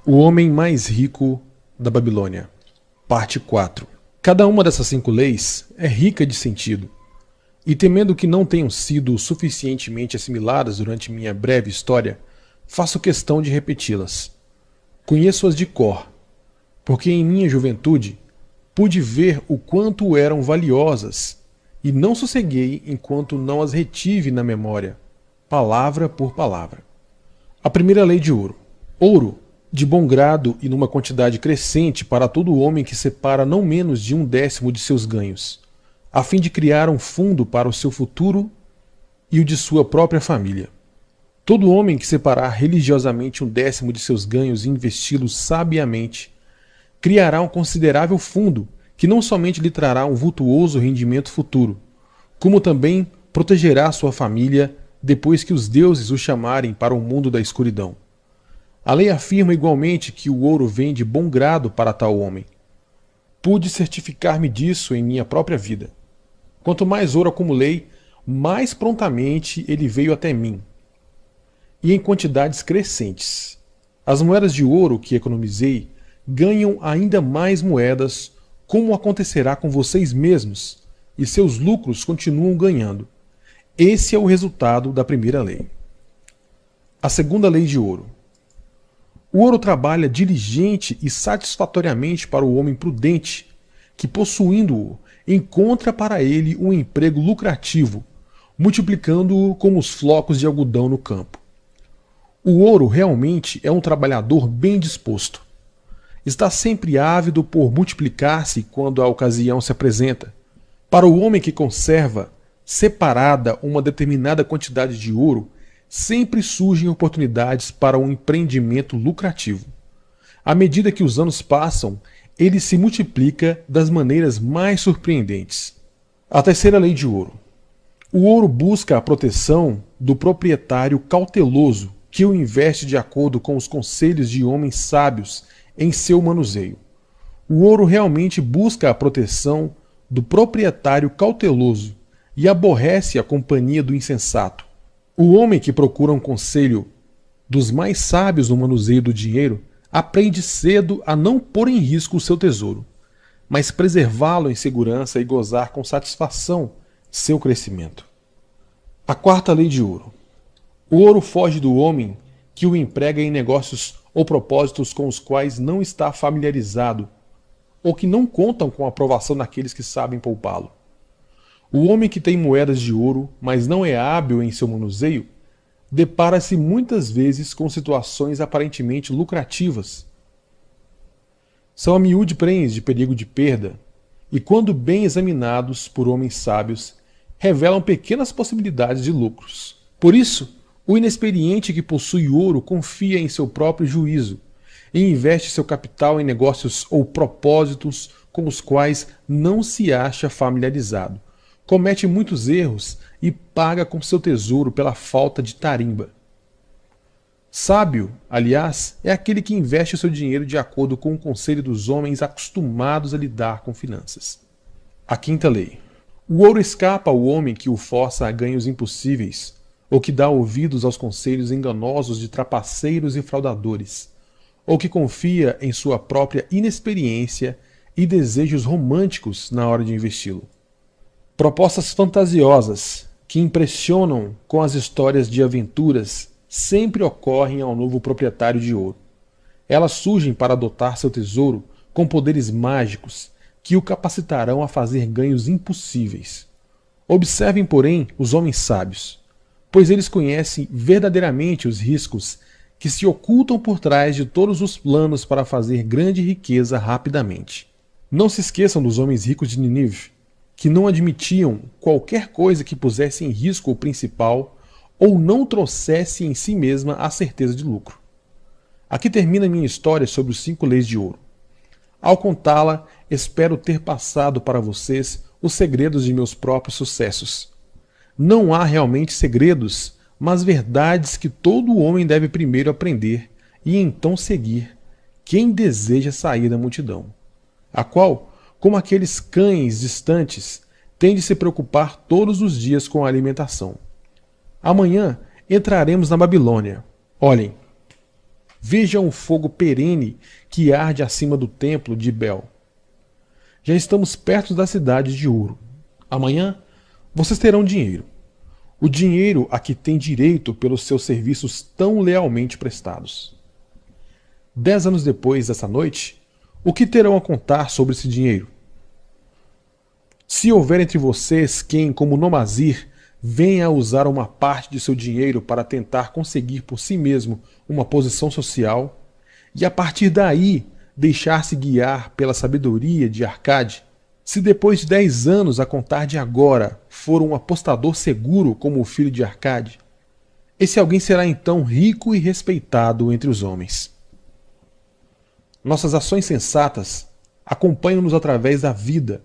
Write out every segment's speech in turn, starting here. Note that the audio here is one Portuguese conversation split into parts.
O homem mais rico da Babilônia. Parte 4. Cada uma dessas 5 leis é rica de sentido, e temendo que não tenham sido suficientemente assimiladas durante minha breve história, faço questão de repeti-las. Conheço-as de cor, porque em minha juventude pude ver o quanto eram valiosas, e não sosseguei enquanto não as retive na memória, palavra por palavra. A primeira lei de ouro. Ouro, de bom grado e numa quantidade crescente para todo homem que separa não menos de 1/10 de seus ganhos, a fim de criar um fundo para o seu futuro e o de sua própria família. Todo homem que separar religiosamente 1/10 de seus ganhos e investi-los sabiamente, criará um considerável fundo que não somente lhe trará um vultuoso rendimento futuro, como também protegerá sua família depois que os deuses o chamarem para o mundo da escuridão. A lei afirma igualmente que o ouro vem de bom grado para tal homem. Pude certificar-me disso em minha própria vida. Quanto mais ouro acumulei, mais prontamente ele veio até mim, e em quantidades crescentes. As moedas de ouro que economizei ganham ainda mais moedas, como acontecerá com vocês mesmos, e seus lucros continuam ganhando. Esse é o resultado da primeira lei. A segunda lei de ouro. O ouro trabalha diligente e satisfatoriamente para o homem prudente, que, possuindo-o, encontra para ele um emprego lucrativo, multiplicando-o como os flocos de algodão no campo. O ouro realmente é um trabalhador bem disposto. Está sempre ávido por multiplicar-se quando a ocasião se apresenta. Para o homem que conserva separada uma determinada quantidade de ouro, sempre surgem oportunidades para um empreendimento lucrativo. À medida que os anos passam, ele se multiplica das maneiras mais surpreendentes. A terceira lei de ouro. O ouro busca a proteção do proprietário cauteloso, que o investe de acordo com os conselhos de homens sábios em seu manuseio. O ouro realmente busca a proteção do proprietário cauteloso e aborrece a companhia do insensato. O homem que procura um conselho dos mais sábios no manuseio do dinheiro aprende cedo a não pôr em risco o seu tesouro, mas preservá-lo em segurança e gozar com satisfação seu crescimento. A quarta lei de ouro. O ouro foge do homem que o emprega em negócios ou propósitos com os quais não está familiarizado, ou que não contam com a aprovação daqueles que sabem poupá-lo. O homem que tem moedas de ouro, mas não é hábil em seu manuseio, depara-se muitas vezes com situações aparentemente lucrativas. São a miúde prens de perigo de perda, e quando bem examinados por homens sábios, revelam pequenas possibilidades de lucros. Por isso, o inexperiente que possui ouro confia em seu próprio juízo e investe seu capital em negócios ou propósitos com os quais não se acha familiarizado. Comete muitos erros e paga com seu tesouro pela falta de tarimba. Sábio, aliás, é aquele que investe o seu dinheiro de acordo com o conselho dos homens acostumados a lidar com finanças. A quinta lei. O ouro escapa ao homem que o força a ganhos impossíveis, ou que dá ouvidos aos conselhos enganosos de trapaceiros e fraudadores, ou que confia em sua própria inexperiência e desejos românticos na hora de investi-lo. Propostas fantasiosas que impressionam com as histórias de aventuras sempre ocorrem ao novo proprietário de ouro. Elas surgem para adotar seu tesouro com poderes mágicos que o capacitarão a fazer ganhos impossíveis. Observem, porém, os homens sábios, pois eles conhecem verdadeiramente os riscos que se ocultam por trás de todos os planos para fazer grande riqueza rapidamente. Não se esqueçam dos homens ricos de Nínive, que não admitiam qualquer coisa que pusesse em risco o principal ou não trouxesse em si mesma a certeza de lucro. Aqui termina minha história sobre os 5 leis de ouro. Ao contá-la, espero ter passado para vocês os segredos de meus próprios sucessos. Não há realmente segredos, mas verdades que todo homem deve primeiro aprender e então seguir quem deseja sair da multidão, a qual, como aqueles cães distantes, tem de se preocupar todos os dias com a alimentação. Amanhã entraremos na Babilônia. Olhem, Veja um fogo perene que arde acima do templo de Bel. Já estamos perto da cidade de ouro. Amanhã vocês terão dinheiro. O dinheiro a que têm direito pelos seus serviços tão lealmente prestados. 10 anos depois dessa noite, o que terão a contar sobre esse dinheiro? Se houver entre vocês quem, como Nomazir, venha a usar uma parte de seu dinheiro para tentar conseguir por si mesmo uma posição social, e a partir daí deixar-se guiar pela sabedoria de Arcade, se depois de 10 anos a contar de agora for um apostador seguro como o filho de Arcade, esse alguém será então rico e respeitado entre os homens. Nossas ações sensatas acompanham-nos através da vida,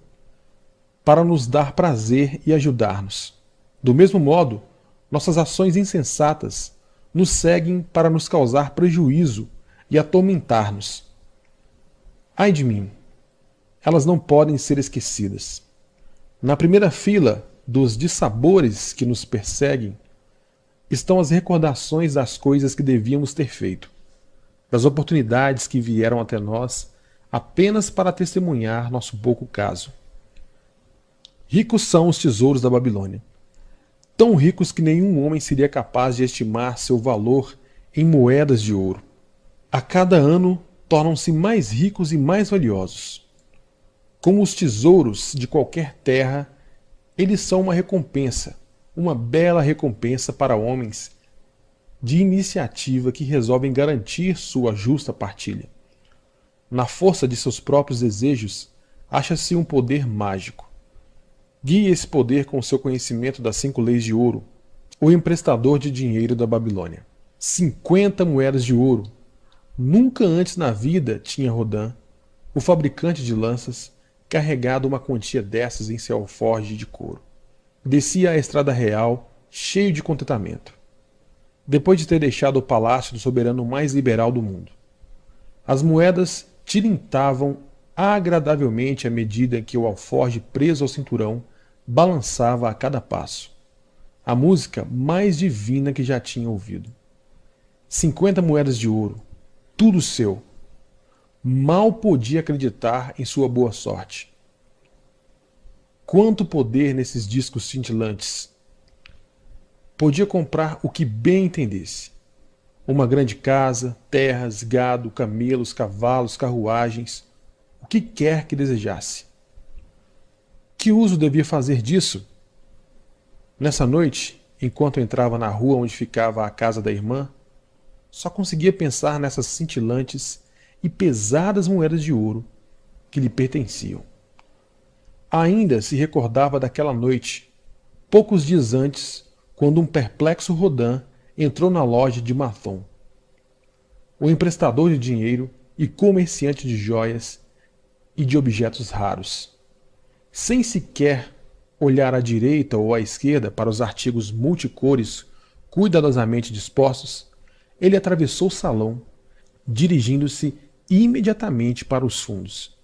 para nos dar prazer e ajudar-nos. Do mesmo modo, nossas ações insensatas nos seguem para nos causar prejuízo e atormentar-nos. Ai de mim, elas não podem ser esquecidas. Na primeira fila dos dissabores que nos perseguem estão as recordações das coisas que devíamos ter feito, das oportunidades que vieram até nós apenas para testemunhar nosso pouco caso. Ricos são os tesouros da Babilônia, tão ricos que nenhum homem seria capaz de estimar seu valor em moedas de ouro. A cada ano tornam-se mais ricos e mais valiosos. Como os tesouros de qualquer terra, eles são uma recompensa, uma bela recompensa para homens de iniciativa que resolvem garantir sua justa partilha. Na força de seus próprios desejos, acha-se um poder mágico. Guie esse poder com seu conhecimento das 5 leis de ouro, o emprestador de dinheiro da Babilônia. 50 moedas de ouro. Nunca antes na vida tinha Rodan, o fabricante de lanças, carregado uma quantia dessas em seu alforje de couro. Descia a estrada real, cheio de contentamento, depois de ter deixado o palácio do soberano mais liberal do mundo. As moedas tilintavam agradavelmente à medida que o alforje preso ao cinturão balançava a cada passo. A música mais divina que já tinha ouvido. 50 moedas de ouro, tudo seu. Mal podia acreditar em sua boa sorte. Quanto poder nesses discos cintilantes! Podia comprar o que bem entendesse. Uma grande casa, terras, gado, camelos, cavalos, carruagens, o que quer que desejasse. Que uso devia fazer disso? Nessa noite, enquanto entrava na rua onde ficava a casa da irmã, só conseguia pensar nessas cintilantes e pesadas moedas de ouro que lhe pertenciam. Ainda se recordava daquela noite, poucos dias antes, quando um perplexo Rodan entrou na loja de Mathon. O emprestador de dinheiro e comerciante de joias e de objetos raros. Sem sequer olhar à direita ou à esquerda para os artigos multicores cuidadosamente dispostos, ele atravessou o salão, dirigindo-se imediatamente para os fundos.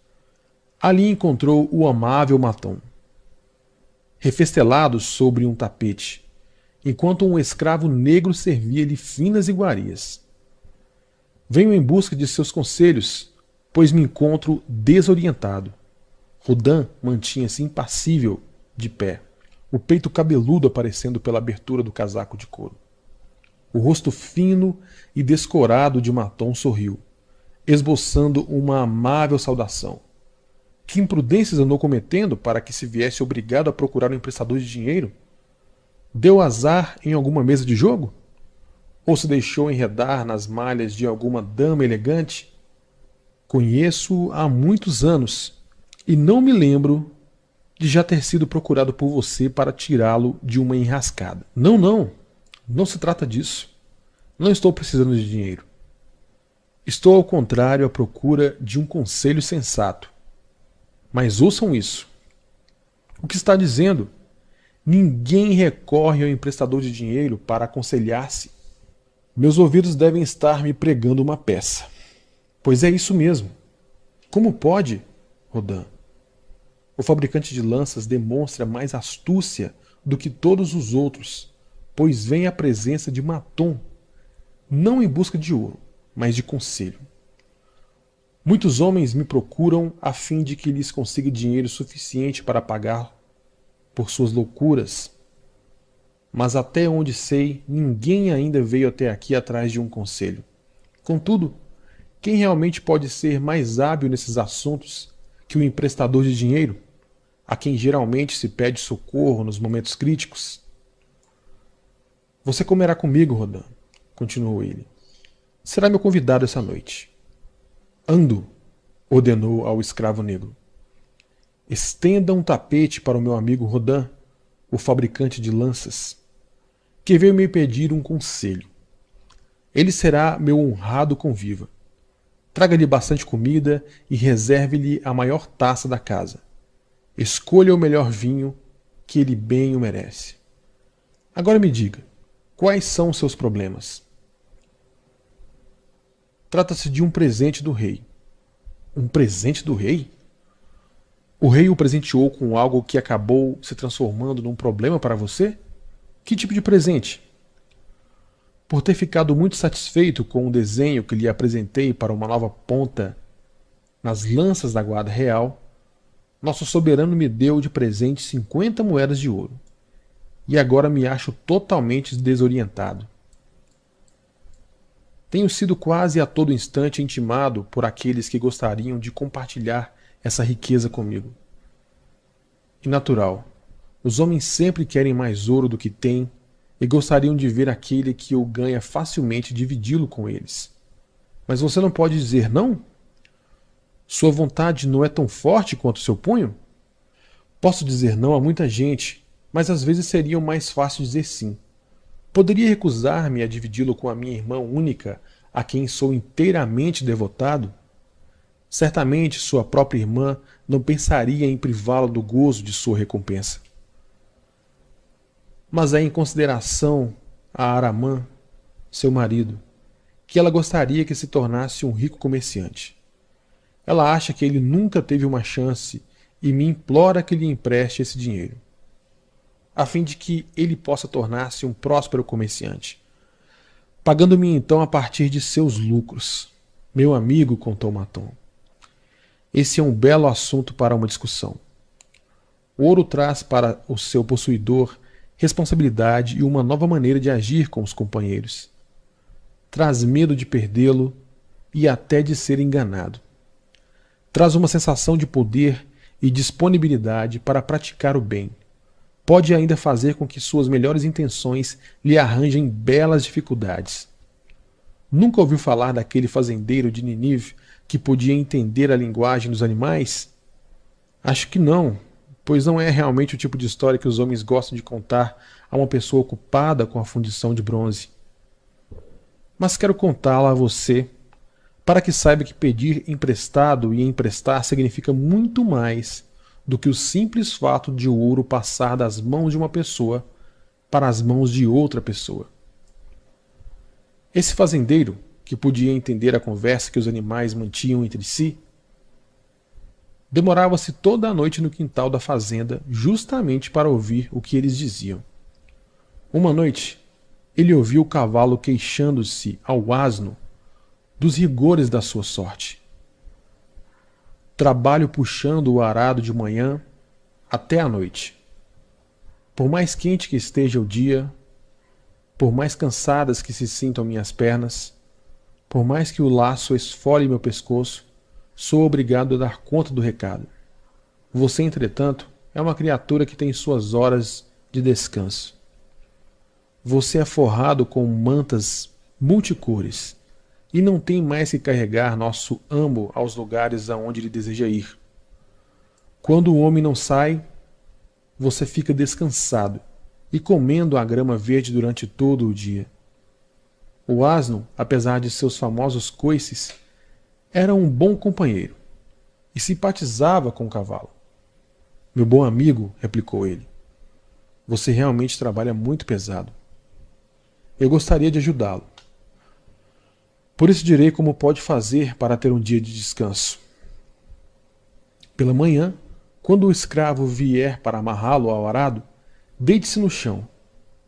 Ali encontrou o amável Mathon, refestelado sobre um tapete, enquanto um escravo negro servia-lhe finas iguarias. Venho em busca de seus conselhos, pois me encontro desorientado. Rodan mantinha-se impassível, de pé, o peito cabeludo aparecendo pela abertura do casaco de couro. O rosto fino e descorado de Mathon sorriu, esboçando uma amável saudação. Que imprudências andou cometendo para que se viesse obrigado a procurar um emprestador de dinheiro? Deu azar em alguma mesa de jogo? Ou se deixou enredar nas malhas de alguma dama elegante? Conheço-o há muitos anos e não me lembro de já ter sido procurado por você para tirá-lo de uma enrascada. Não se trata disso. Não estou precisando de dinheiro. Estou, ao contrário, à procura de um conselho sensato. Mas ouçam isso. O que está dizendo? Ninguém recorre ao emprestador de dinheiro para aconselhar-se. Meus ouvidos devem estar me pregando uma peça. Pois é isso mesmo. Como pode, Rodan? O fabricante de lanças demonstra mais astúcia do que todos os outros, pois vem à presença de Mathon, não em busca de ouro, mas de conselho. Muitos homens me procuram a fim de que lhes consiga dinheiro suficiente para pagar por suas loucuras, mas até onde sei, ninguém ainda veio até aqui atrás de um conselho. Contudo, quem realmente pode ser mais hábil nesses assuntos que o emprestador de dinheiro, a quem geralmente se pede socorro nos momentos críticos? Você comerá comigo, Rodan, continuou ele. Será meu convidado essa noite. Ando, ordenou ao escravo negro. Estenda um tapete para o meu amigo Rodan, o fabricante de lanças, que veio me pedir um conselho. Ele será meu honrado conviva. Traga-lhe bastante comida e reserve-lhe a maior taça da casa. Escolha o melhor vinho, que ele bem o merece. Agora me diga, quais são os seus problemas? Trata-se de um presente do rei. Um presente do rei? O rei o presenteou com algo que acabou se transformando num problema para você? Que tipo de presente? Por ter ficado muito satisfeito com o desenho que lhe apresentei para uma nova ponta nas lanças da guarda real, nosso soberano me deu de presente 50 moedas de ouro. E agora me acho totalmente desorientado. Tenho sido quase a todo instante intimado por aqueles que gostariam de compartilhar essa riqueza comigo. E natural, os homens sempre querem mais ouro do que têm e gostariam de ver aquele que o ganha facilmente dividi-lo com eles. Mas você não pode dizer não? Sua vontade não é tão forte quanto seu punho? Posso dizer não a muita gente, mas às vezes seria mais fácil dizer sim. Poderia recusar-me a dividi-lo com a minha irmã única, a quem sou inteiramente devotado? Certamente sua própria irmã não pensaria em privá-la do gozo de sua recompensa. Mas é em consideração a Aramã, seu marido, que ela gostaria que se tornasse um rico comerciante. Ela acha que ele nunca teve uma chance e me implora que lhe empreste esse dinheiro, a fim de que ele possa tornar-se um próspero comerciante, pagando-me então a partir de seus lucros. Meu amigo, contou Maton, esse é um belo assunto para uma discussão. O ouro traz para o seu possuidor responsabilidade e uma nova maneira de agir com os companheiros. Traz medo de perdê-lo e até de ser enganado. Traz uma sensação de poder e disponibilidade para praticar o bem. Pode ainda fazer com que suas melhores intenções lhe arranjem belas dificuldades. Nunca ouviu falar daquele fazendeiro de Nínive que podia entender a linguagem dos animais? Acho que não, pois não é realmente o tipo de história que os homens gostam de contar a uma pessoa ocupada com a fundição de bronze. Mas quero contá-la a você, para que saiba que pedir emprestado e emprestar significa muito mais do que o simples fato de o ouro passar das mãos de uma pessoa para as mãos de outra pessoa. Esse fazendeiro, que podia entender a conversa que os animais mantinham entre si, demorava-se toda a noite no quintal da fazenda justamente para ouvir o que eles diziam. Uma noite, ele ouviu o cavalo queixando-se ao asno dos rigores da sua sorte. Trabalho puxando o arado de manhã até a noite. Por mais quente que esteja o dia, por mais cansadas que se sintam minhas pernas, por mais que o laço esfole meu pescoço, sou obrigado a dar conta do recado. Você, entretanto, é uma criatura que tem suas horas de descanso. Você é forrado com mantas multicores e não tem mais que carregar nosso amo aos lugares aonde ele deseja ir. Quando o homem não sai, você fica descansado e comendo a grama verde durante todo o dia. O asno, apesar de seus famosos coices, era um bom companheiro e simpatizava com o cavalo. Meu bom amigo, replicou ele, você realmente trabalha muito pesado. Eu gostaria de ajudá-lo. Por isso direi como pode fazer para ter um dia de descanso. Pela manhã, quando o escravo vier para amarrá-lo ao arado, deite-se no chão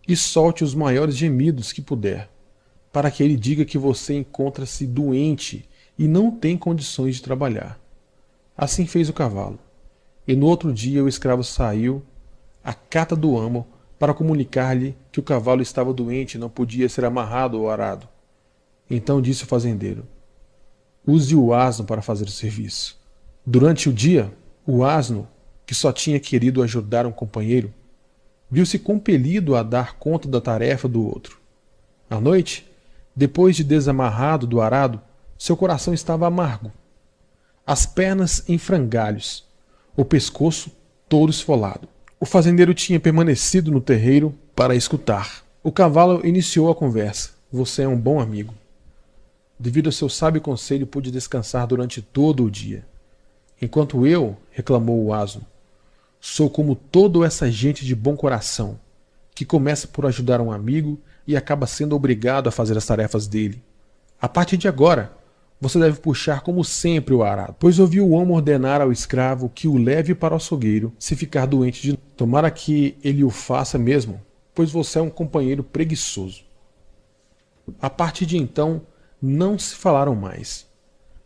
e solte os maiores gemidos que puder, para que ele diga que você encontra-se doente e não tem condições de trabalhar. Assim fez o cavalo. E no outro dia o escravo saiu à cata do amo para comunicar-lhe que o cavalo estava doente e não podia ser amarrado ou arado. Então disse o fazendeiro: use o asno para fazer o serviço. Durante o dia, o asno, que só tinha querido ajudar um companheiro, viu-se compelido a dar conta da tarefa do outro. À noite, depois de desamarrado do arado, seu coração estava amargo, as pernas em frangalhos, o pescoço todo esfolado. O fazendeiro tinha permanecido no terreiro para escutar. O cavalo iniciou a conversa: você é um bom amigo. Devido ao seu sábio conselho, pude descansar durante todo o dia. Enquanto eu, reclamou o asno, sou como toda essa gente de bom coração, que começa por ajudar um amigo e acaba sendo obrigado a fazer as tarefas dele. A partir de agora, você deve puxar como sempre o arado, pois ouvi o amo ordenar ao escravo que o leve para o açougueiro se ficar doente de novo. Tomara que ele o faça mesmo, pois você é um companheiro preguiçoso. A partir de então, não se falaram mais.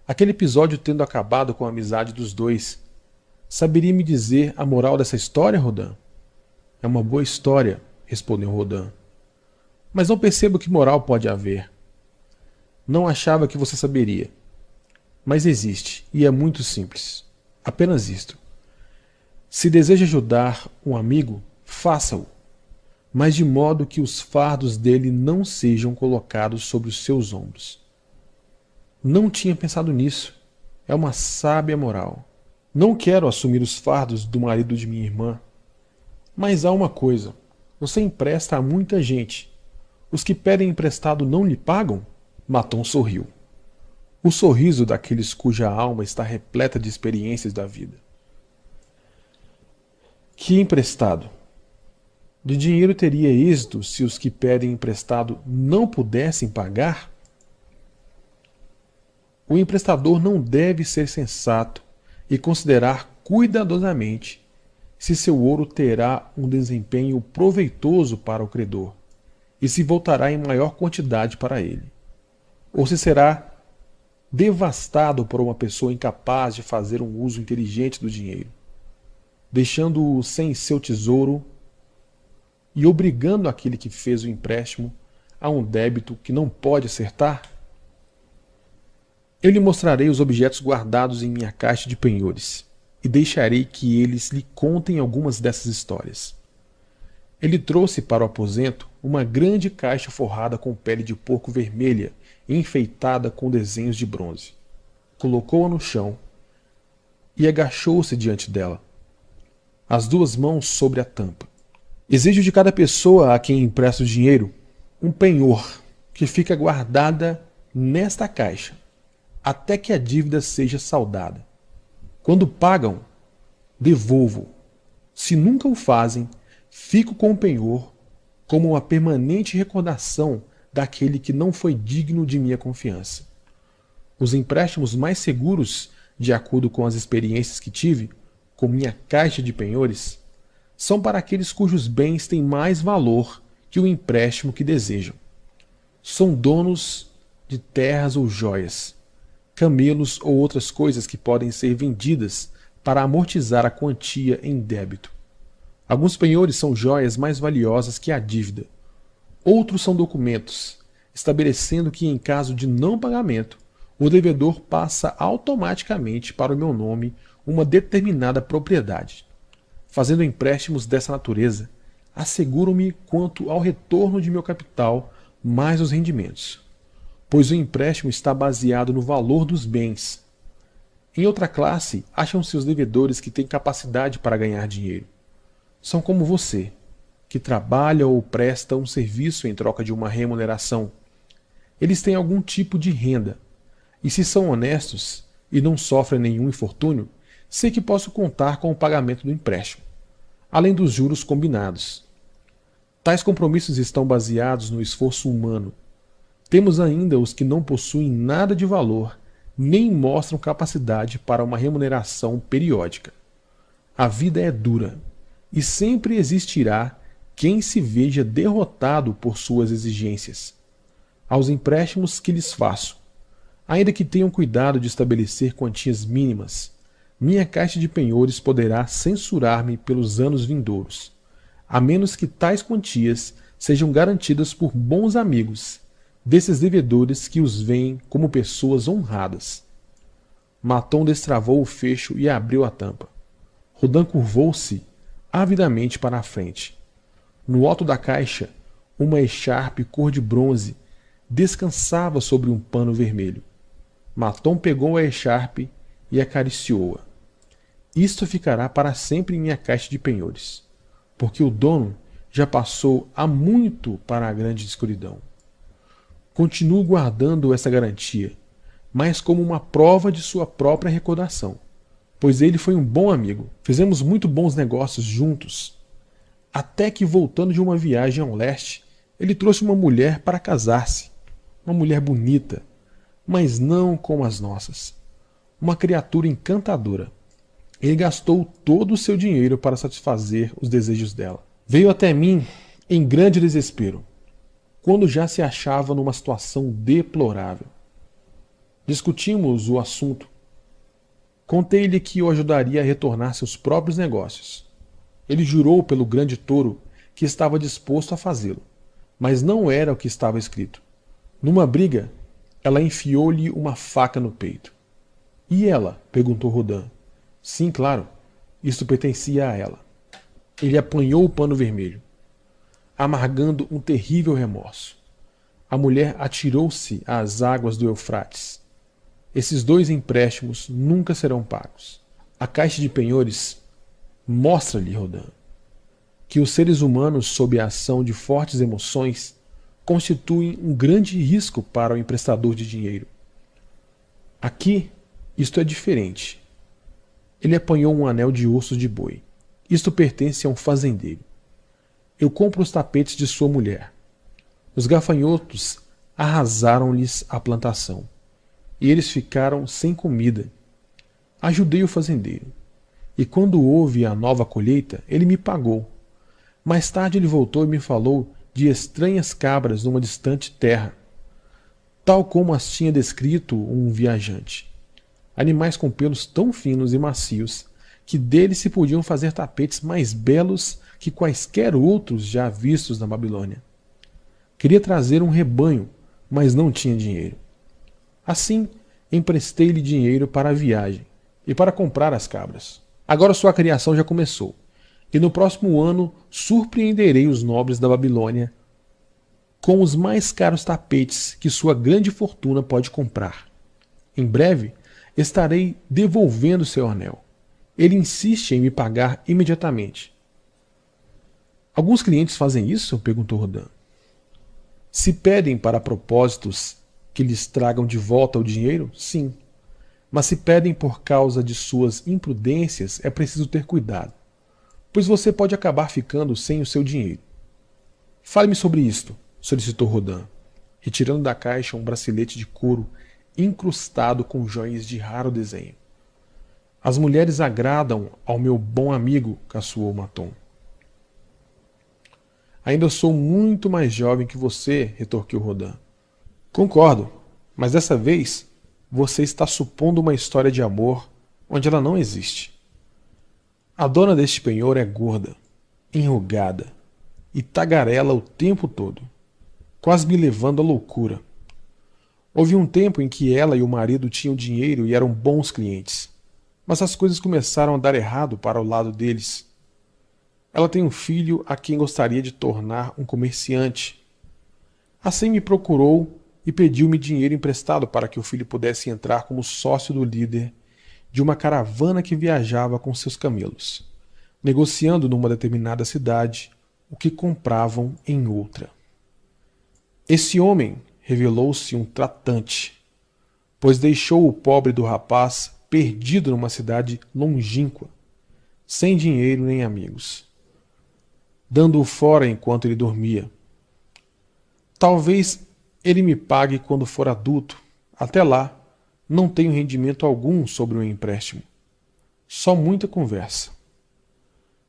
Aquele episódio tendo acabado com a amizade dos dois. Saberia me dizer a moral dessa história, Rodin? É uma boa história, respondeu Rodin. Mas não percebo que moral pode haver. Não achava que você saberia. Mas existe, e é muito simples. Apenas isto. Se deseja ajudar um amigo, faça-o, mas de modo que os fardos dele não sejam colocados sobre os seus ombros. Não tinha pensado nisso. É uma sábia moral. Não quero assumir os fardos do marido de minha irmã. Mas há uma coisa. Você empresta a muita gente. Os que pedem emprestado não lhe pagam? Maton sorriu. O sorriso daqueles cuja alma está repleta de experiências da vida. Que emprestado? De dinheiro teria êxito se os que pedem emprestado não pudessem pagar? O emprestador não deve ser sensato e considerar cuidadosamente se seu ouro terá um desempenho proveitoso para o credor e se voltará em maior quantidade para ele, ou se será devastado por uma pessoa incapaz de fazer um uso inteligente do dinheiro, deixando-o sem seu tesouro e obrigando aquele que fez o empréstimo a um débito que não pode acertar? Eu lhe mostrarei os objetos guardados em minha caixa de penhores e deixarei que eles lhe contem algumas dessas histórias. Ele trouxe para o aposento uma grande caixa forrada com pele de porco vermelha e enfeitada com desenhos de bronze. Colocou-a no chão e agachou-se diante dela, as duas mãos sobre a tampa. Exijo de cada pessoa a quem empresto dinheiro um penhor que fica guardada nesta caixa até que a dívida seja saldada. Quando pagam, devolvo. Se nunca o fazem, fico com o penhor como uma permanente recordação daquele que não foi digno de minha confiança. Os empréstimos mais seguros, de acordo com as experiências que tive, com minha caixa de penhores, são para aqueles cujos bens têm mais valor que o empréstimo que desejam. São donos de terras ou joias, camelos ou outras coisas que podem ser vendidas para amortizar a quantia em débito. Alguns penhores são joias mais valiosas que a dívida. Outros são documentos, estabelecendo que em caso de não pagamento, o devedor passa automaticamente para o meu nome uma determinada propriedade. Fazendo empréstimos dessa natureza, asseguro-me quanto ao retorno de meu capital mais os rendimentos, pois o empréstimo está baseado no valor dos bens. Em outra classe, acham-se os devedores que têm capacidade para ganhar dinheiro. São como você, que trabalha ou presta um serviço em troca de uma remuneração. Eles têm algum tipo de renda, e se são honestos e não sofrem nenhum infortúnio, sei que posso contar com o pagamento do empréstimo, além dos juros combinados. Tais compromissos estão baseados no esforço humano. Temos ainda os que não possuem nada de valor, nem mostram capacidade para uma remuneração periódica. A vida é dura, e sempre existirá quem se veja derrotado por suas exigências. aos empréstimos que lhes faço. Ainda que tenham cuidado de estabelecer quantias mínimas, minha caixa de penhores poderá censurar-me pelos anos vindouros, a menos que tais quantias sejam garantidas por bons amigos desses devedores que os veem como pessoas honradas. Maton destravou o fecho e abriu a tampa. Rodin curvou-se avidamente para a frente. No alto da caixa, uma echarpe cor de bronze descansava sobre um pano vermelho. Maton pegou a echarpe e acariciou-a. Isto ficará para sempre em minha caixa de penhores, porque o dono já passou há muito para a grande escuridão. Continuo guardando essa garantia, mas como uma prova de sua própria recordação, pois ele foi um bom amigo. Fizemos muito bons negócios juntos, até que, voltando de uma viagem ao leste, ele trouxe uma mulher para casar-se. Uma mulher bonita, mas não como as nossas. Uma criatura encantadora. Ele gastou todo o seu dinheiro para satisfazer os desejos dela. Veio até mim em grande desespero, quando já se achava numa situação deplorável. Discutimos o assunto. Contei-lhe que eu ajudaria a retornar seus próprios negócios. Ele jurou pelo grande touro que estava disposto a fazê-lo, mas não era o que estava escrito. Numa briga, ela enfiou-lhe uma faca no peito. E ela? Perguntou Rodin. Sim, claro. Isto pertencia a ela. Ele apanhou o pano vermelho, amargando um terrível remorso. A mulher atirou-se às águas do Eufrates. Esses 2 empréstimos nunca serão pagos. A caixa de penhores mostra-lhe, Rodin, que os seres humanos, sob a ação de fortes emoções, constituem um grande risco para o emprestador de dinheiro. Aqui, isto é diferente. Ele apanhou um anel de ossos de boi. Isto pertence a um fazendeiro. Eu compro os tapetes de sua mulher. Os gafanhotos arrasaram-lhes a plantação, e eles ficaram sem comida. Ajudei o fazendeiro, e quando houve a nova colheita, ele me pagou. Mais tarde ele voltou e me falou de estranhas cabras numa distante terra, tal como as tinha descrito um viajante. Animais com pelos tão finos e macios que deles se podiam fazer tapetes mais belos que quaisquer outros já vistos na Babilônia. Queria trazer um rebanho, mas não tinha dinheiro. Assim, emprestei-lhe dinheiro para a viagem e para comprar as cabras. Agora sua criação já começou, e no próximo ano surpreenderei os nobres da Babilônia com os mais caros tapetes que sua grande fortuna pode comprar. Em breve, estarei devolvendo seu anel. Ele insiste em me pagar imediatamente. Alguns clientes fazem isso? Perguntou Rodin. Se pedem para propósitos que lhes tragam de volta o dinheiro, sim. Mas se pedem por causa de suas imprudências, é preciso ter cuidado, pois você pode acabar ficando sem o seu dinheiro. Fale-me sobre isto, solicitou Rodin, retirando da caixa um bracelete de couro incrustado com joias de raro desenho. As mulheres agradam ao meu bom amigo, caçoou Maton. Ainda sou muito mais jovem que você, retorquiu Rodin. Concordo, mas dessa vez você está supondo uma história de amor onde ela não existe. A dona deste penhor é gorda, enrugada e tagarela o tempo todo, quase me levando à loucura. Houve um tempo em que ela e o marido tinham dinheiro e eram bons clientes, mas as coisas começaram a dar errado para o lado deles. Ela tem um filho a quem gostaria de tornar um comerciante. Assim me procurou e pediu-me dinheiro emprestado para que o filho pudesse entrar como sócio do líder de uma caravana que viajava com seus camelos, negociando numa determinada cidade o que compravam em outra. Esse homem revelou-se um tratante, pois deixou o pobre do rapaz perdido numa cidade longínqua, sem dinheiro nem amigos, dando-o fora enquanto ele dormia. Talvez ele me pague quando for adulto. Até lá, não tenho rendimento algum sobre o empréstimo. Só muita conversa.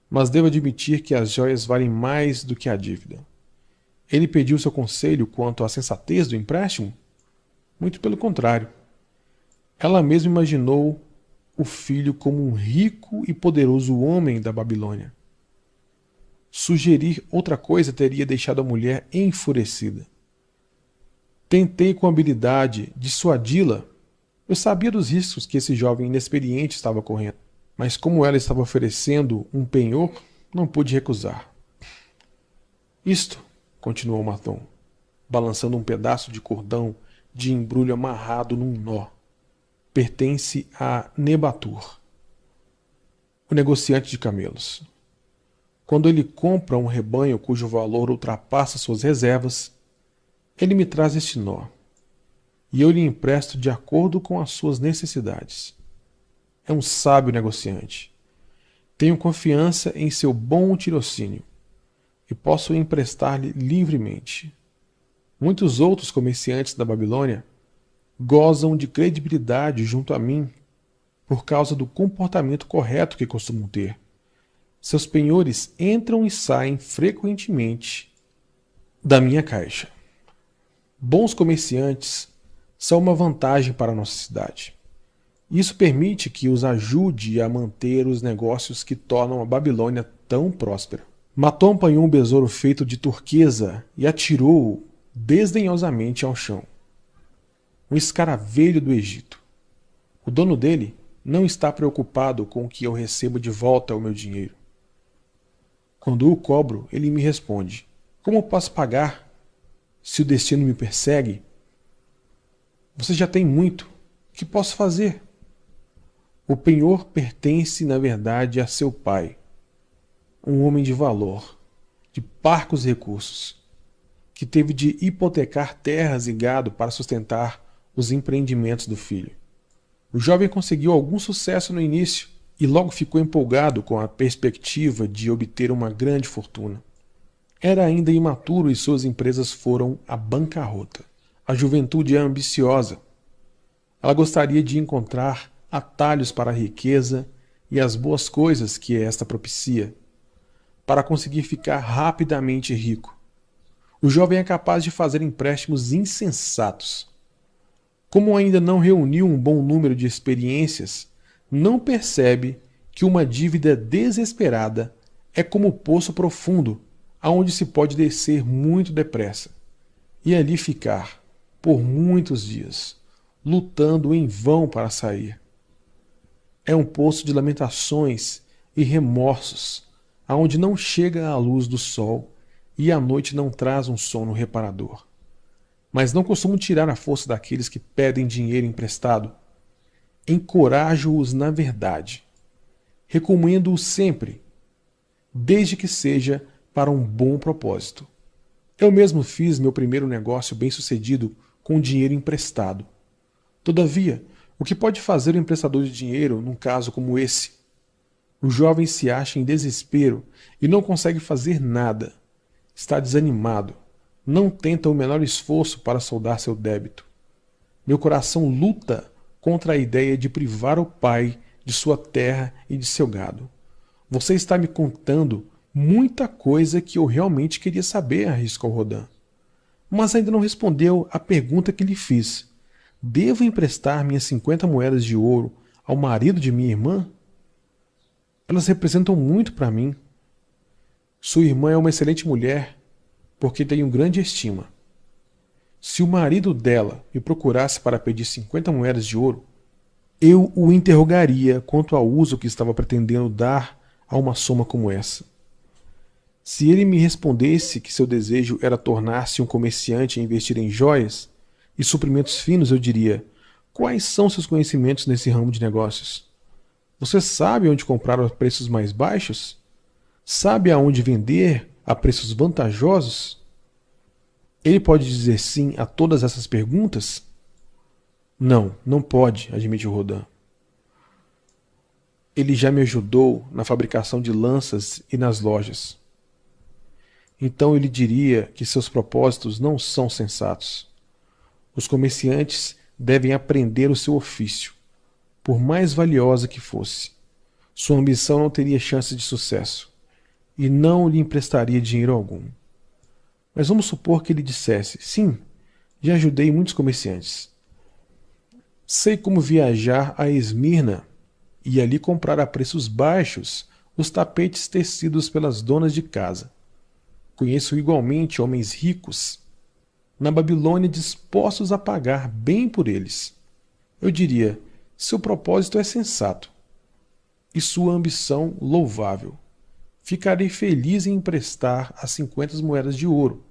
Mas devo admitir que as joias valem mais do que a dívida. Ele pediu seu conselho quanto à sensatez do empréstimo? Muito pelo contrário. Ela mesma imaginou o filho como um rico e poderoso homem da Babilônia. Sugerir outra coisa teria deixado a mulher enfurecida. Tentei com habilidade dissuadi-la. Eu sabia dos riscos que esse jovem inexperiente estava correndo, mas como ela estava oferecendo um penhor, não pude recusar. Isto, continuou Maton, balançando um pedaço de cordão de embrulho amarrado num nó, pertence a Nebatur, o negociante de camelos. Quando ele compra um rebanho cujo valor ultrapassa suas reservas, ele me traz este nó, e eu lhe empresto de acordo com as suas necessidades. É um sábio negociante. Tenho confiança em seu bom tirocínio, e posso emprestar-lhe livremente. Muitos outros comerciantes da Babilônia gozam de credibilidade junto a mim por causa do comportamento correto que costumam ter. Seus penhores entram e saem frequentemente da minha caixa. Bons comerciantes são uma vantagem para a nossa cidade. Isso permite que os ajude a manter os negócios que tornam a Babilônia tão próspera. Maton apanhou um besouro feito de turquesa e atirou-o desdenhosamente ao chão. Um escaravelho do Egito. O dono dele não está preocupado com o que eu recebo de volta ao meu dinheiro. Quando o cobro, ele me responde: como posso pagar se o destino me persegue? Você já tem muito. O que posso fazer? O penhor pertence, na verdade, a seu pai, um homem de valor, de parcos recursos, que teve de hipotecar terras e gado para sustentar os empreendimentos do filho. O jovem conseguiu algum sucesso no início e logo ficou empolgado com a perspectiva de obter uma grande fortuna. Era ainda imaturo e suas empresas foram à bancarrota. A juventude é ambiciosa. Ela gostaria de encontrar atalhos para a riqueza e as boas coisas que esta propicia, para conseguir ficar rapidamente rico. O jovem é capaz de fazer empréstimos insensatos. Como ainda não reuniu um bom número de experiências, não percebe que uma dívida desesperada é como o poço profundo, aonde se pode descer muito depressa, e ali ficar, por muitos dias, lutando em vão para sair. É um poço de lamentações e remorsos, aonde não chega a luz do sol e a noite não traz um sono reparador. Mas não costumo tirar a força daqueles que pedem dinheiro emprestado. Encorajo-os na verdade. Recomendo-os sempre, desde que seja para um bom propósito. Eu mesmo fiz meu primeiro negócio bem-sucedido com dinheiro emprestado. Todavia, o que pode fazer o emprestador de dinheiro num caso como esse? O jovem se acha em desespero e não consegue fazer nada. Está desanimado. Não tenta o menor esforço para saldar seu débito. Meu coração luta contra a ideia de privar o pai de sua terra e de seu gado. Você está me contando muita coisa que eu realmente queria saber, arriscou Rodin. Mas ainda não respondeu à pergunta que lhe fiz. Devo emprestar minhas 50 moedas de ouro ao marido de minha irmã? Elas representam muito para mim. Sua irmã é uma excelente mulher, porque tenho grande estima. Se o marido dela me procurasse para pedir 50 moedas de ouro, eu o interrogaria quanto ao uso que estava pretendendo dar a uma soma como essa. Se ele me respondesse que seu desejo era tornar-se um comerciante e investir em joias e suprimentos finos, eu diria: quais são seus conhecimentos nesse ramo de negócios? Você sabe onde comprar a preços mais baixos? Sabe aonde vender a preços vantajosos? Ele pode dizer sim a todas essas perguntas? Não, não pode, admitiu Rodin. Ele já me ajudou na fabricação de lanças e nas lojas. Então ele diria que seus propósitos não são sensatos. Os comerciantes devem aprender o seu ofício, por mais valiosa que fosse. Sua ambição não teria chance de sucesso, e não lhe emprestaria dinheiro algum. Mas vamos supor que ele dissesse: sim, já ajudei muitos comerciantes. Sei como viajar a Esmirna e ali comprar a preços baixos os tapetes tecidos pelas donas de casa. Conheço igualmente homens ricos na Babilônia dispostos a pagar bem por eles. Eu diria: seu propósito é sensato e sua ambição louvável. Ficarei feliz em emprestar as 50 moedas de ouro,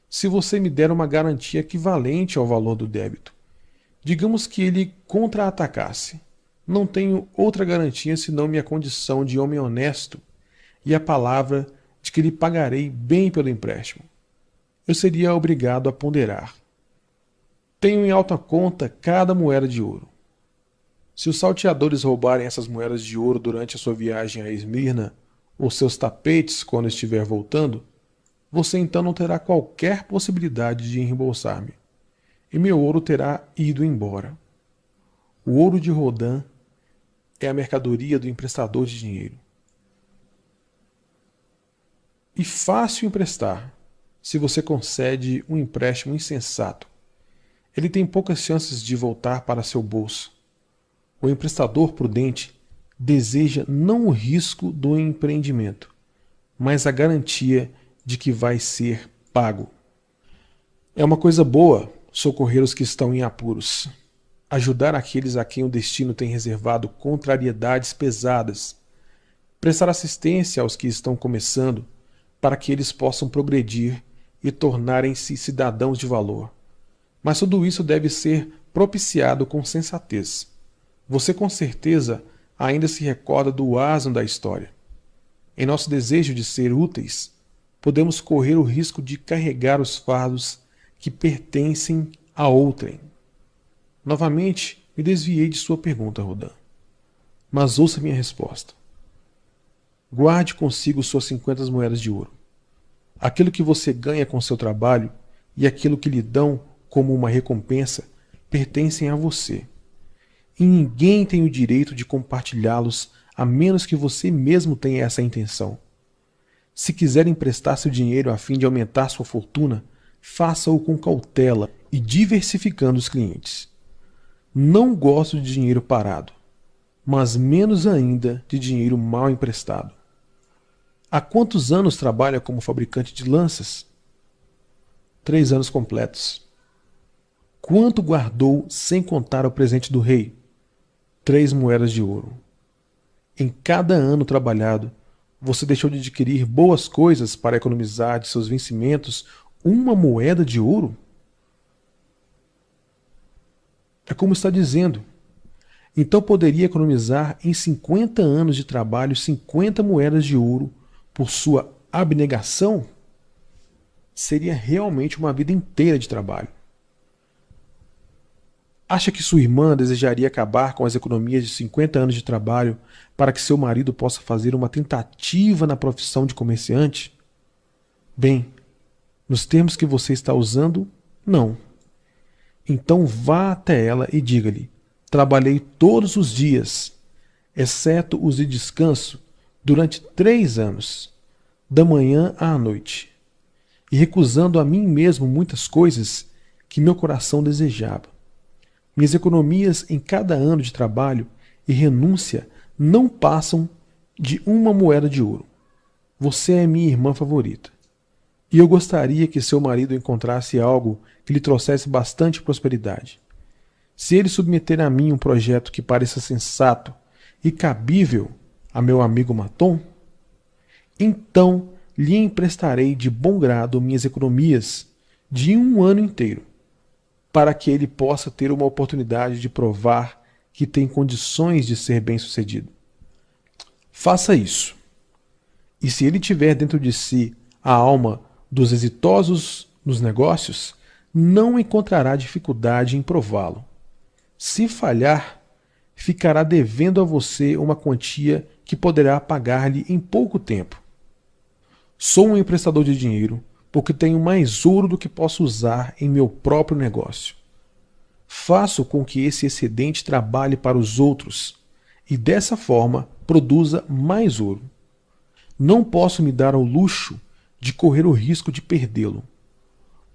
se você me der uma garantia equivalente ao valor do débito. Digamos que ele contra-atacasse. Não tenho outra garantia senão minha condição de homem honesto e a palavra de que lhe pagarei bem pelo empréstimo. Eu seria obrigado a ponderar. Tenho em alta conta cada moeda de ouro. Se os salteadores roubarem essas moedas de ouro durante a sua viagem a Esmirna, ou seus tapetes quando estiver voltando, você então não terá qualquer possibilidade de reembolsar-me, e meu ouro terá ido embora. O ouro de Rodin é a mercadoria do emprestador de dinheiro. E fácil emprestar, se você concede um empréstimo insensato. Ele tem poucas chances de voltar para seu bolso. O emprestador prudente deseja não o risco do empreendimento, mas a garantia de que vai ser pago. É uma coisa boa socorrer os que estão em apuros, ajudar aqueles a quem o destino tem reservado contrariedades pesadas, prestar assistência aos que estão começando para que eles possam progredir e tornarem-se cidadãos de valor. Mas tudo isso deve ser propiciado com sensatez. Você com certeza ainda se recorda do asno da história. Em nosso desejo de ser úteis, podemos correr o risco de carregar os fardos que pertencem a outrem. Novamente, me desviei de sua pergunta, Rodin. Mas ouça minha resposta. Guarde consigo suas 50 moedas de ouro. Aquilo que você ganha com seu trabalho e aquilo que lhe dão como uma recompensa pertencem a você. E ninguém tem o direito de compartilhá-los a menos que você mesmo tenha essa intenção. Se quiser emprestar seu dinheiro a fim de aumentar sua fortuna, faça-o com cautela e diversificando os clientes. Não gosto de dinheiro parado, mas menos ainda de dinheiro mal emprestado. Há quantos anos trabalha como fabricante de lanças? 3 anos completos. Quanto guardou sem contar o presente do rei? 3 moedas de ouro. Em cada ano trabalhado, você deixou de adquirir boas coisas para economizar de seus vencimentos 1 moeda de ouro? É como está dizendo. Então poderia economizar em 50 anos de trabalho 50 moedas de ouro por sua abnegação? Seria realmente uma vida inteira de trabalho. Acha que sua irmã desejaria acabar com as economias de 50 anos de trabalho para que seu marido possa fazer uma tentativa na profissão de comerciante? Bem, nos termos que você está usando, não. Então vá até ela e diga-lhe: trabalhei todos os dias, exceto os de descanso, durante 3 anos, da manhã à noite, e recusando a mim mesmo muitas coisas que meu coração desejava. Minhas economias em cada ano de trabalho e renúncia não passam de 1 moeda de ouro. Você é minha irmã favorita. E eu gostaria que seu marido encontrasse algo que lhe trouxesse bastante prosperidade. Se ele submeter a mim um projeto que pareça sensato e cabível a meu amigo Maton, então lhe emprestarei de bom grado minhas economias de 1 ano inteiro, para que ele possa ter uma oportunidade de provar que tem condições de ser bem-sucedido. Faça isso. E se ele tiver dentro de si a alma dos exitosos nos negócios, não encontrará dificuldade em prová-lo. Se falhar, ficará devendo a você uma quantia que poderá pagar-lhe em pouco tempo. Sou um emprestador de dinheiro, porque tenho mais ouro do que posso usar em meu próprio negócio. Faço com que esse excedente trabalhe para os outros e dessa forma produza mais ouro. Não posso me dar ao luxo de correr o risco de perdê-lo.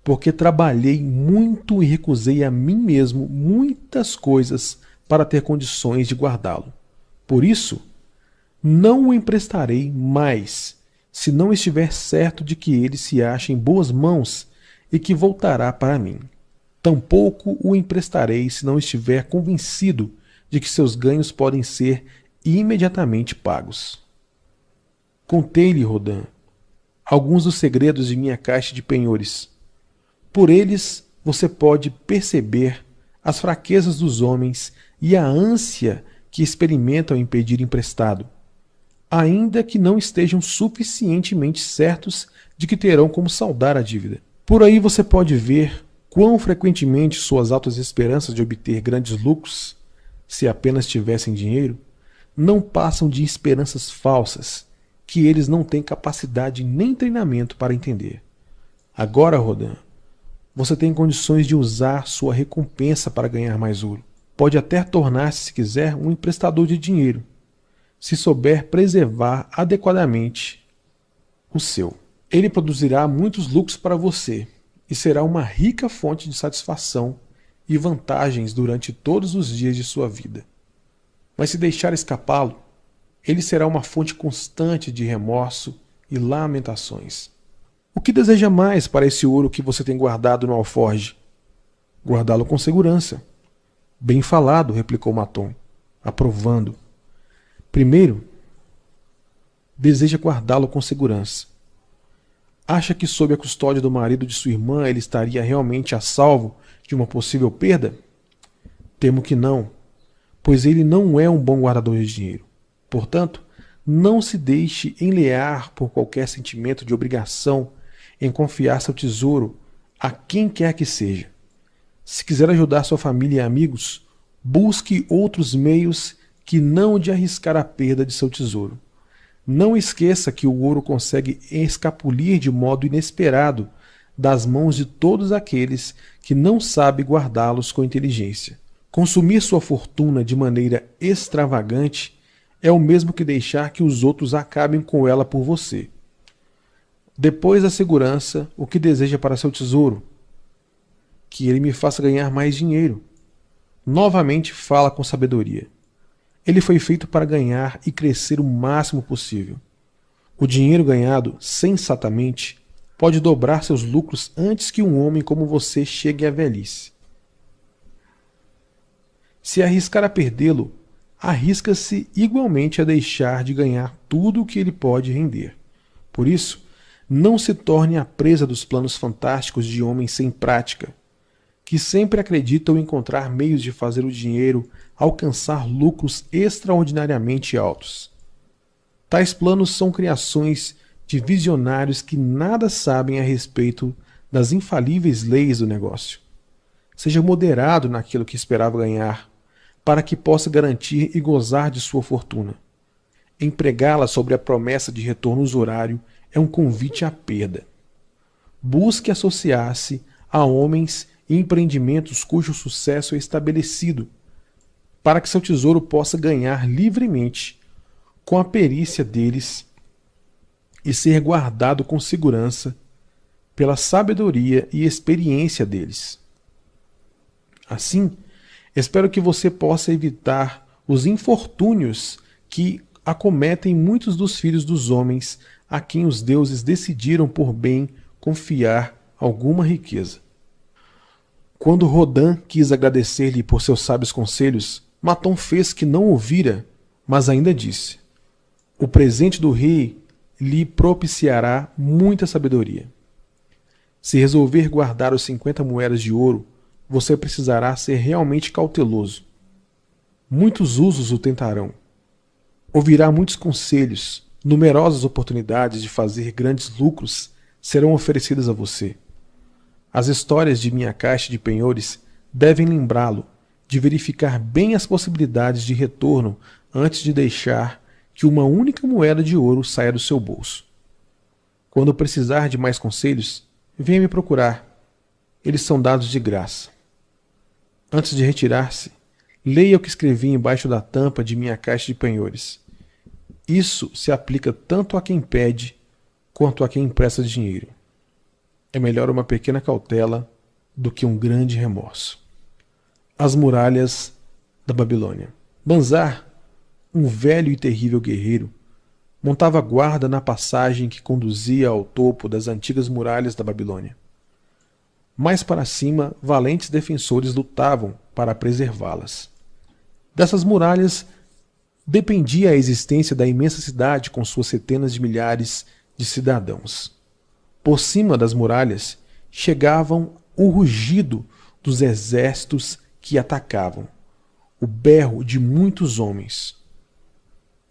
porque trabalhei muito e recusei a mim mesmo muitas coisas para ter condições de guardá-lo. Por isso, não o emprestarei mais, se não estiver certo de que ele se acha em boas mãos e que voltará para mim. Tampouco o emprestarei se não estiver convencido de que seus ganhos podem ser imediatamente pagos. Contei-lhe, Rodin, alguns dos segredos de minha caixa de penhores. Por eles você pode perceber as fraquezas dos homens e a ânsia que experimentam em pedir emprestado, ainda que não estejam suficientemente certos de que terão como saldar a dívida. Por aí você pode ver quão frequentemente suas altas esperanças de obter grandes lucros, se apenas tivessem dinheiro, não passam de esperanças falsas, que eles não têm capacidade nem treinamento para entender. Agora, Rodin, você tem condições de usar sua recompensa para ganhar mais ouro. Pode até tornar-se, se quiser, um emprestador de dinheiro, se souber preservar adequadamente o seu. Ele produzirá muitos lucros para você e será uma rica fonte de satisfação e vantagens durante todos os dias de sua vida. Mas se deixar escapá-lo, ele será uma fonte constante de remorso e lamentações. O que deseja mais para esse ouro que você tem guardado no alforje? Guardá-lo com segurança. Bem falado, replicou Maton, aprovando. Primeiro, deseja guardá-lo com segurança. Acha que sob a custódia do marido de sua irmã ele estaria realmente a salvo de uma possível perda? Temo que não, pois ele não é um bom guardador de dinheiro. Portanto, não se deixe enlear por qualquer sentimento de obrigação em confiar seu tesouro a quem quer que seja. Se quiser ajudar sua família e amigos, busque outros meios que não o de arriscar a perda de seu tesouro. Não esqueça que o ouro consegue escapulir de modo inesperado das mãos de todos aqueles que não sabem guardá-los com inteligência. Consumir sua fortuna de maneira extravagante é o mesmo que deixar que os outros acabem com ela por você. Depois da segurança, o que deseja para seu tesouro? Que ele me faça ganhar mais dinheiro. Novamente fala com sabedoria. Ele foi feito para ganhar e crescer o máximo possível. O dinheiro ganhado sensatamente pode dobrar seus lucros antes que um homem como você chegue à velhice. Se arriscar a perdê-lo, arrisca-se igualmente a deixar de ganhar tudo o que ele pode render. Por isso, não se torne a presa dos planos fantásticos de homens sem prática, que sempre acreditam encontrar meios de fazer o dinheiro alcançar lucros extraordinariamente altos. Tais planos são criações de visionários que nada sabem a respeito das infalíveis leis do negócio. Seja moderado naquilo que esperava ganhar, para que possa garantir e gozar de sua fortuna. Empregá-la sobre a promessa de retorno usurário é um convite à perda. Busque associar-se a homens e empreendimentos cujo sucesso é estabelecido, para que seu tesouro possa ganhar livremente com a perícia deles e ser guardado com segurança pela sabedoria e experiência deles. Assim, espero que você possa evitar os infortúnios que acometem muitos dos filhos dos homens a quem os deuses decidiram por bem confiar alguma riqueza. Quando Rodin quis agradecer-lhe por seus sábios conselhos, Maton fez que não ouvira, mas ainda disse: o presente do rei lhe propiciará muita sabedoria. Se resolver guardar os 50 moedas de ouro, você precisará ser realmente cauteloso. Muitos usos o tentarão. Ouvirá muitos conselhos, numerosas oportunidades de fazer grandes lucros serão oferecidas a você. As histórias de minha caixa de penhores devem lembrá-lo de verificar bem as possibilidades de retorno antes de deixar que uma única moeda de ouro saia do seu bolso. Quando precisar de mais conselhos, venha me procurar. Eles são dados de graça. Antes de retirar-se, leia o que escrevi embaixo da tampa de minha caixa de penhores. Isso se aplica tanto a quem pede quanto a quem empresta dinheiro. É melhor uma pequena cautela do que um grande remorso. As muralhas da Babilônia. Banzar, um velho e terrível guerreiro, montava guarda na passagem que conduzia ao topo das antigas muralhas da Babilônia. Mais para cima, valentes defensores lutavam para preservá-las. Dessas muralhas dependia a existência da imensa cidade com suas centenas de milhares de cidadãos. Por cima das muralhas chegavam o rugido dos exércitos que atacavam, o berro de muitos homens,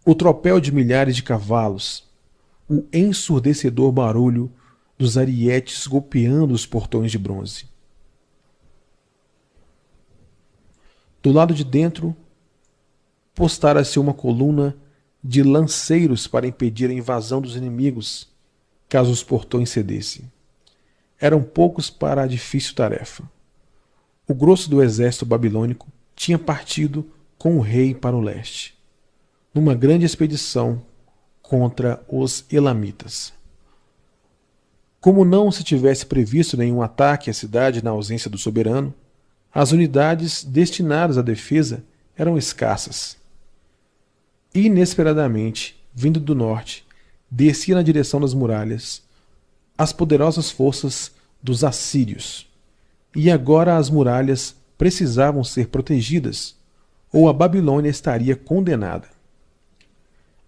o tropel de milhares de cavalos, o ensurdecedor barulho dos arietes golpeando os portões de bronze. Do lado de dentro, postara-se uma coluna de lanceiros para impedir a invasão dos inimigos, caso os portões cedessem. Eram poucos para a difícil tarefa. O grosso do exército babilônico tinha partido com o rei para o leste, numa grande expedição contra os elamitas. Como não se tivesse previsto nenhum ataque à cidade na ausência do soberano, as unidades destinadas à defesa eram escassas. Inesperadamente, vindo do norte, descia na direção das muralhas as poderosas forças dos assírios. E agora as muralhas precisavam ser protegidas, ou a Babilônia estaria condenada.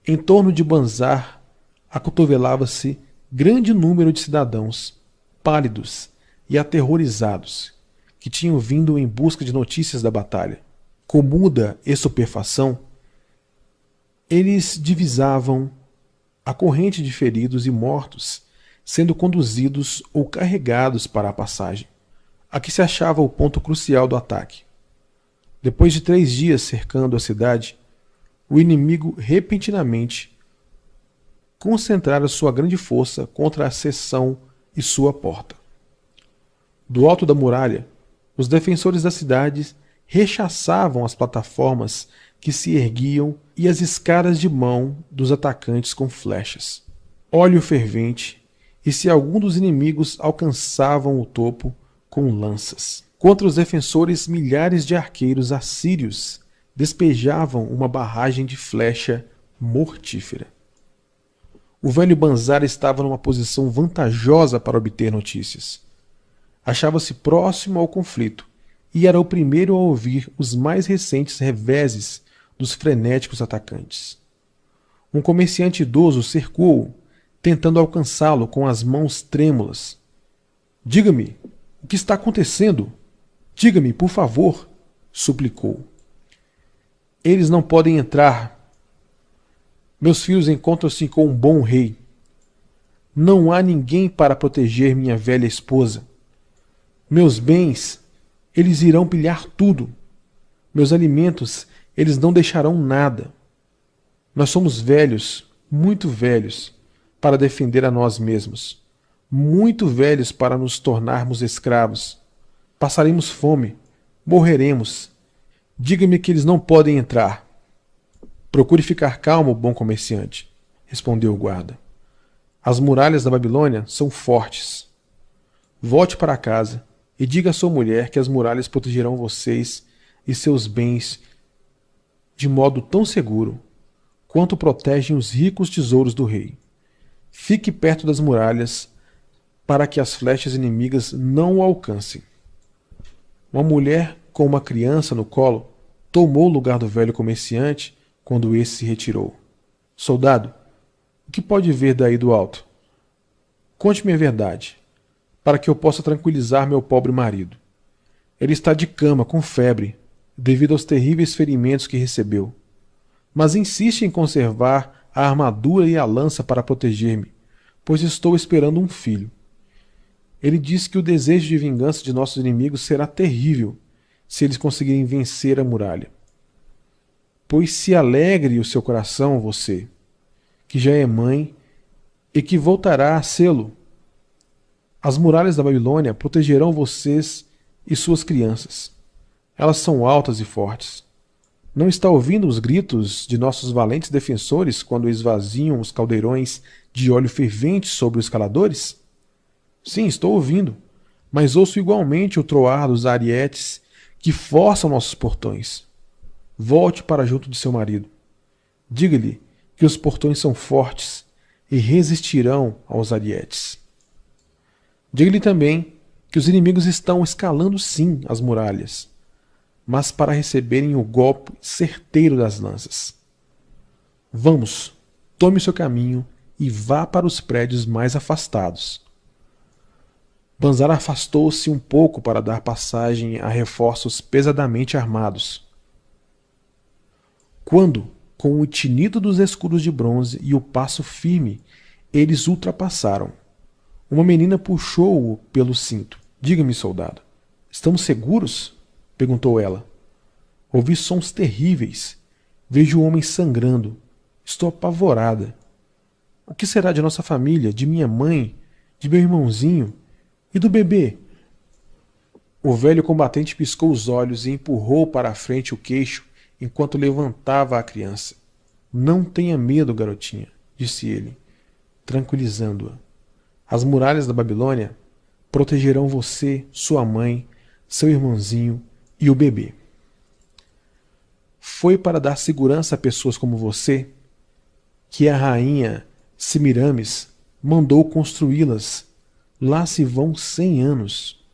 Em torno de Banzar acotovelava-se grande número de cidadãos, pálidos e aterrorizados, que tinham vindo em busca de notícias da batalha. Com muda estupefação, eles divisavam a corrente de feridos e mortos sendo conduzidos ou carregados para a passagem. Aqui se achava o ponto crucial do ataque. Depois de 3 dias cercando a cidade, o inimigo repentinamente concentrara sua grande força contra a seção e sua porta. Do alto da muralha, os defensores da cidade rechaçavam as plataformas que se erguiam e as escadas de mão dos atacantes com flechas. Óleo fervente, e se algum dos inimigos alcançavam o topo com lanças. Contra os defensores, milhares de arqueiros assírios despejavam uma barragem de flecha mortífera. O velho Banzar estava numa posição vantajosa para obter notícias. Achava-se próximo ao conflito e era o primeiro a ouvir os mais recentes reveses dos frenéticos atacantes. Um comerciante idoso cercou-o, tentando alcançá-lo com as mãos trêmulas. "Diga-me, o que está acontecendo? Diga-me, por favor", suplicou. "Eles não podem entrar. Meus filhos encontram-se com um bom rei. Não há ninguém para proteger minha velha esposa. Meus bens, eles irão pilhar tudo. Meus alimentos, eles não deixarão nada. Nós somos velhos, muito velhos, para defender a nós mesmos, muito velhos para nos tornarmos escravos. Passaremos fome, morreremos. Diga-me que eles não podem entrar." "Procure ficar calmo, bom comerciante", respondeu o guarda. "As muralhas da Babilônia são fortes. Volte para casa e diga à sua mulher que as muralhas protegerão vocês e seus bens de modo tão seguro quanto protegem os ricos tesouros do rei. Fique perto das muralhas para que as flechas inimigas não o alcancem." Uma mulher com uma criança no colo tomou o lugar do velho comerciante quando esse se retirou. "Soldado, o que pode ver daí do alto? Conte-me a verdade, para que eu possa tranquilizar meu pobre marido. Ele está de cama, com febre, devido aos terríveis ferimentos que recebeu. Mas insiste em conservar a armadura e a lança para proteger-me, pois estou esperando um filho. Ele diz que o desejo de vingança de nossos inimigos será terrível se eles conseguirem vencer a muralha. Pois se alegre o seu coração, você, que já é mãe e que voltará a sê-lo. As muralhas da Babilônia protegerão vocês e suas crianças. Elas são altas e fortes. Não está ouvindo os gritos de nossos valentes defensores quando esvaziam os caldeirões de óleo fervente sobre os escaladores? Sim, estou ouvindo, mas ouço igualmente o troar dos arietes que forçam nossos portões. Volte para junto de seu marido. Diga-lhe que os portões são fortes e resistirão aos arietes. Diga-lhe também que os inimigos estão escalando sim as muralhas, mas para receberem o golpe certeiro das lanças. Vamos, tome o seu caminho e vá para os prédios mais afastados. Banzar afastou-se um pouco para dar passagem a reforços pesadamente armados. Quando, com o tinido dos escudos de bronze e o passo firme, eles ultrapassaram, uma menina puxou-o pelo cinto. Diga-me, soldado, estamos seguros? Perguntou ela. Ouvi sons terríveis. Vejo o homem sangrando. Estou apavorada. O que será de nossa família, de minha mãe, de meu irmãozinho e do bebê? O velho combatente piscou os olhos e empurrou para a frente o queixo enquanto levantava a criança. Não tenha medo, garotinha, disse ele, tranquilizando-a. As muralhas da Babilônia protegerão você, sua mãe, seu irmãozinho e o bebê. Foi para dar segurança a pessoas como você que a rainha Semiramis mandou construí-las. Lá se vão 100 anos.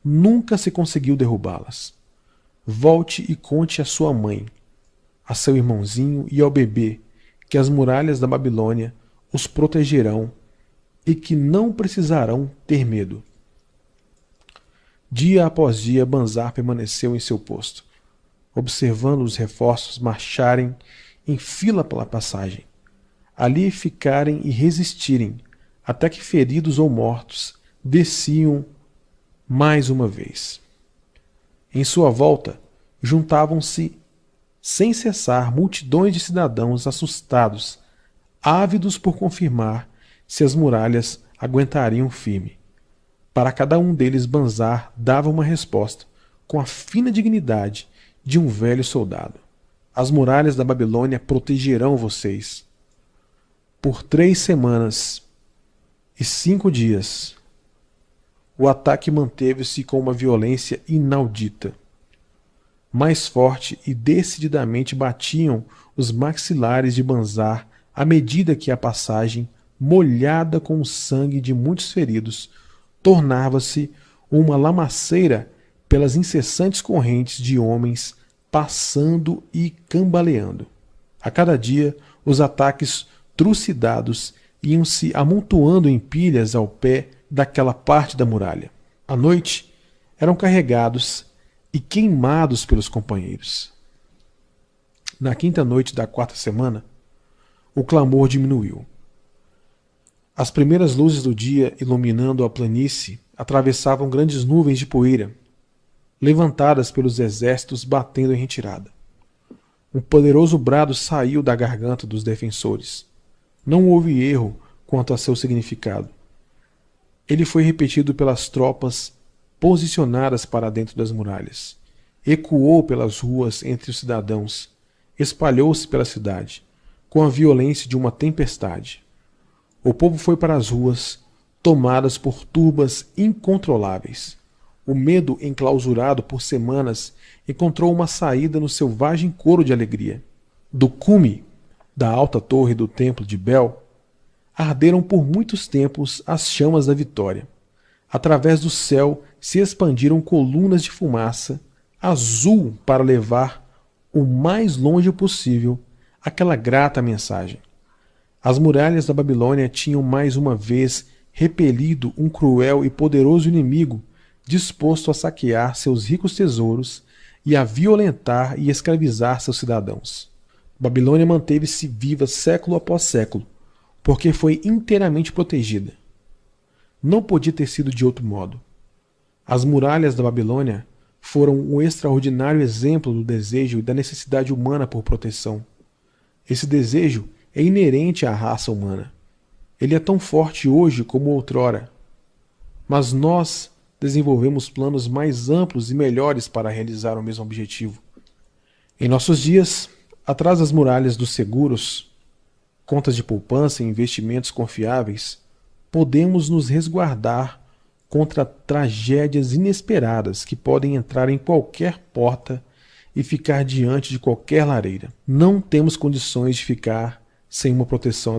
Nunca se conseguiu derrubá-las. Volte e conte à sua mãe, a seu irmãozinho e ao bebê que as muralhas da Babilônia os protegerão e que não precisarão ter medo. Dia após dia, Banzar permaneceu em seu posto, observando os reforços marcharem em fila pela passagem, ali ficarem e resistirem, até que feridos ou mortos desciam mais uma vez. Em sua volta, juntavam-se sem cessar multidões de cidadãos assustados, ávidos por confirmar se as muralhas aguentariam firme. Para cada um deles, Banzar dava uma resposta com a fina dignidade de um velho soldado. As muralhas da Babilônia protegerão vocês. Por 3 semanas e 5 dias, o ataque manteve-se com uma violência inaudita. Mais forte e decididamente batiam os maxilares de Banzar à medida que a passagem, molhada com o sangue de muitos feridos, tornava-se uma lamaceira pelas incessantes correntes de homens passando e cambaleando. A cada dia, os ataques trucidados iam se amontoando em pilhas ao pé daquela parte da muralha. À noite, eram carregados e queimados pelos companheiros. Na 5ª noite da 4ª semana, o clamor diminuiu. As primeiras luzes do dia, iluminando a planície, atravessavam grandes nuvens de poeira, levantadas pelos exércitos batendo em retirada. Um poderoso brado saiu da garganta dos defensores. Não houve erro quanto a seu significado. Ele foi repetido pelas tropas posicionadas para dentro das muralhas. Ecoou pelas ruas entre os cidadãos, espalhou-se pela cidade, com a violência de uma tempestade. O povo foi para as ruas, tomadas por turbas incontroláveis. O medo, enclausurado por semanas, encontrou uma saída no selvagem coro de alegria. Do cume da alta torre do templo de Bel, arderam por muitos tempos as chamas da vitória. Através do céu se expandiram colunas de fumaça, azul para levar o mais longe possível aquela grata mensagem. As muralhas da Babilônia tinham mais uma vez repelido um cruel e poderoso inimigo disposto a saquear seus ricos tesouros e a violentar e escravizar seus cidadãos. Babilônia manteve-se viva século após século, porque foi inteiramente protegida. Não podia ter sido de outro modo. As muralhas da Babilônia foram um extraordinário exemplo do desejo e da necessidade humana por proteção. Esse desejo é inerente à raça humana. Ele é tão forte hoje como outrora. Mas nós desenvolvemos planos mais amplos e melhores para realizar o mesmo objetivo. Em nossos dias, atrás das muralhas dos seguros, contas de poupança e investimentos confiáveis, podemos nos resguardar contra tragédias inesperadas que podem entrar em qualquer porta e ficar diante de qualquer lareira. Não temos condições de ficar sem uma proteção